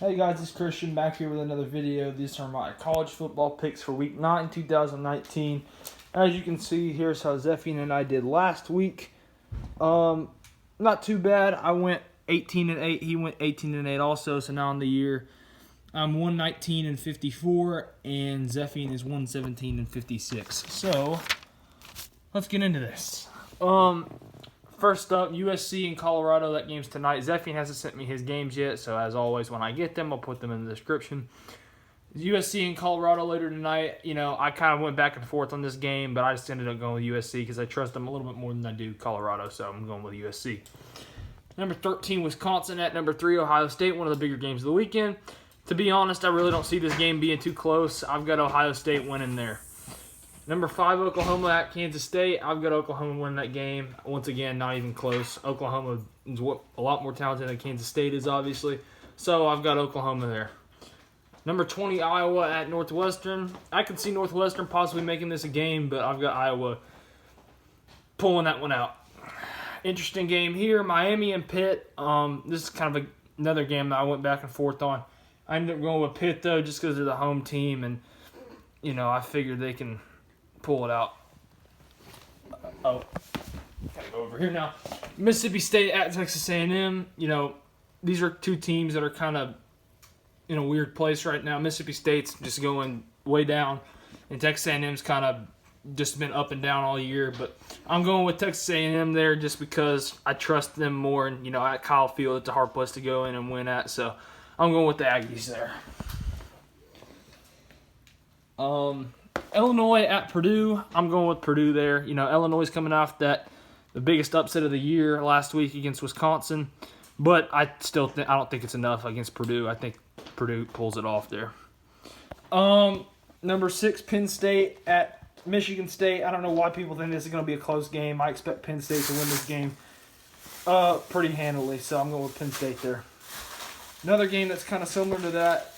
Hey guys, it's Christian back here with another video. These are my college football picks for week 9, 2019. As you can see, here's how Zephian and I did last week. Not too bad. I went 18-8. He went 18-8 also. So now in the year, I'm 119-54, and Zephian is 117-56. So let's get into this. First up, USC and Colorado. That game's tonight. Zephian hasn't sent me his games yet, so as always, when I get them, I'll put them in the description. USC and Colorado later tonight. I kind of went back and forth on this game, but I just ended up going with USC because I trust them a little bit more than I do Colorado, so I'm going with USC. Number 13, Wisconsin at number 3, Ohio State, one of the bigger games of the weekend. To be honest, I really don't see this game being too close. I've got Ohio State winning there. Number 5, Oklahoma at Kansas State. I've got Oklahoma winning that game. Once again, not even close. Oklahoma is a lot more talented than Kansas State is, obviously. So I've got Oklahoma there. Number 20, Iowa at Northwestern. I could see Northwestern possibly making this a game, but I've got Iowa pulling that one out. Interesting game here, Miami and Pitt. This is kind of another game that I went back and forth on. I ended up going with Pitt, though, just because they're the home team, and, I figured they can pull it out. Gotta go over here now. Mississippi State at Texas A&M. These are two teams that are kind of in a weird place right now. Mississippi State's just going way down, and Texas A&M's kind of just been up and down all year. But I'm going with Texas A&M there just because I trust them more. And at Kyle Field, it's a hard place to go in and win at. So I'm going with the Aggies there. Illinois at Purdue. I'm going with Purdue there. Illinois is coming off the biggest upset of the year last week against Wisconsin, but I don't think it's enough against Purdue. I think Purdue pulls it off there. Number 6, Penn State at Michigan State. I don't know why people think this is going to be a close game. I expect Penn State to win this game pretty handily, so I'm going with Penn State there. Another game that's kind of similar to that,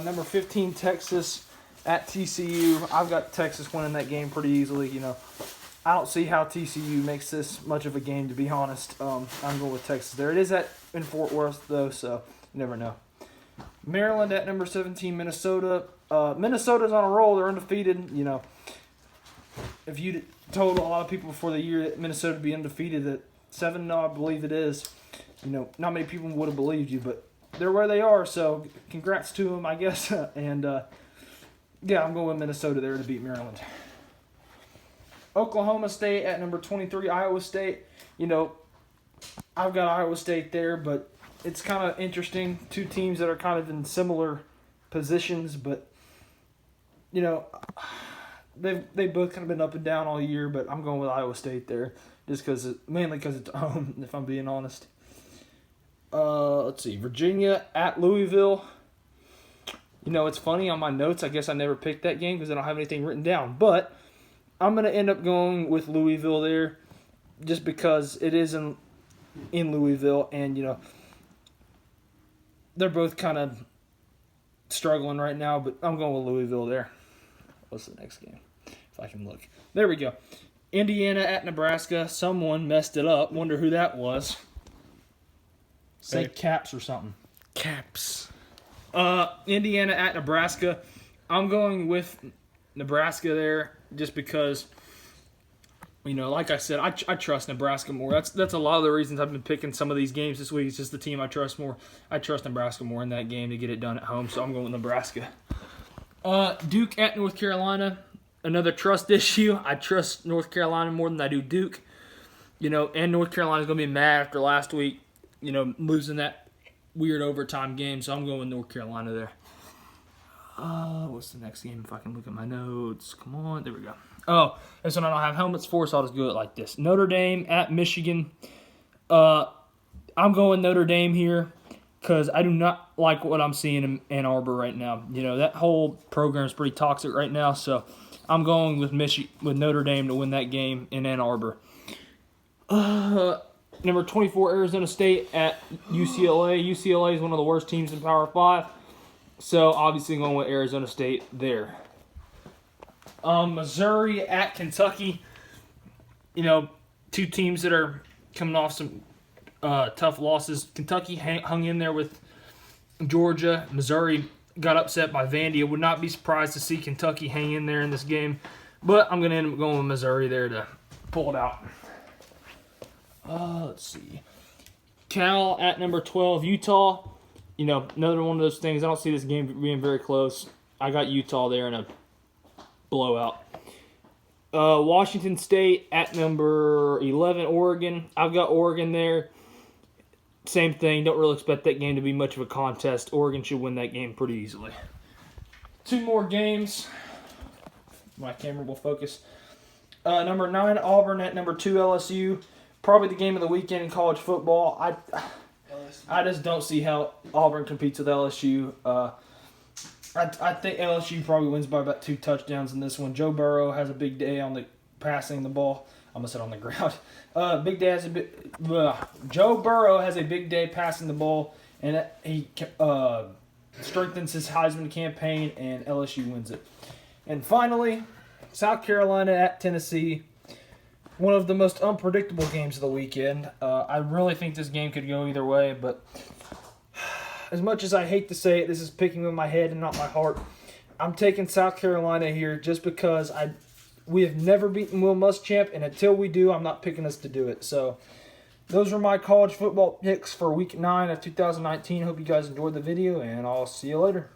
number 15, Texas at TCU. I've got Texas winning that game pretty easily. I don't see how TCU makes this much of a game, to be honest. I'm going with Texas there. It is in Fort Worth, though, so you never know. Maryland at number 17, Minnesota. Minnesota's on a roll. They're undefeated. If you told a lot of people before the year that Minnesota would be undefeated at 7-0, I believe it is. Not many people would have believed you, but they're where they are, so congrats to them, I guess. And, yeah, I'm going with Minnesota there to beat Maryland. Oklahoma State at number 23, Iowa State. I've got Iowa State there, but it's kind of interesting. Two teams that are kind of in similar positions, but, they've both kind of been up and down all year, but I'm going with Iowa State there, just mainly because it's home, if I'm being honest. Let's see, Virginia at Louisville. It's funny on my notes. I guess I never picked that game because I don't have anything written down. But I'm going to end up going with Louisville there just because it is in Louisville. And, they're both kind of struggling right now. But I'm going with Louisville there. What's the next game? If I can look. There we go. Indiana at Nebraska. Someone messed it up. Wonder who that was. Say Caps or something. Caps. Indiana at Nebraska. I'm going with Nebraska there just because, like I said, I trust Nebraska more. That's a lot of the reasons I've been picking some of these games this week. It's just the team I trust more. I trust Nebraska more in that game to get it done at home, so I'm going with Nebraska. Duke at North Carolina. Another trust issue. I trust North Carolina more than I do Duke. And North Carolina's going to be mad after last week, losing that weird overtime game, so I'm going with North Carolina there. What's the next game if I can look at my notes? Come on, there we go. Oh, this one I don't have helmets for, so I'll just do it like this. Notre Dame at Michigan. I'm going Notre Dame here because I do not like what I'm seeing in Ann Arbor right now. That whole program is pretty toxic right now, so I'm going with Notre Dame to win that game in Ann Arbor. Number 24, Arizona State at UCLA. UCLA is one of the worst teams in Power 5. So, obviously, going with Arizona State there. Missouri at Kentucky. Two teams that are coming off some tough losses. Kentucky hung in there with Georgia. Missouri got upset by Vandy. I would not be surprised to see Kentucky hang in there in this game. But I'm going to end up going with Missouri there to pull it out. Let's see. Cal at number 12, Utah. You know, another one of those things. I don't see this game being very close. I got Utah there in a blowout. Washington State at number 11, Oregon. I've got Oregon there. Same thing. Don't really expect that game to be much of a contest. Oregon should win that game pretty easily. Two more games. My camera will focus. Number 9, Auburn at number 2, LSU. Probably the game of the weekend in college football. I just don't see how Auburn competes with LSU. I think LSU probably wins by about 2 touchdowns in this one. Joe Burrow has a big day on the passing the ball. I almost said on the ground. Joe Burrow has a big day passing the ball, and he strengthens his Heisman campaign, and LSU wins it. And finally, South Carolina at Tennessee. One of the most unpredictable games of the weekend. I really think this game could go either way, but as much as I hate to say it, this is picking with my head and not my heart. I'm taking South Carolina here just because we have never beaten Will Muschamp, and until we do, I'm not picking us to do it. So those are my college football picks for Week 9 of 2019. Hope you guys enjoyed the video, and I'll see you later.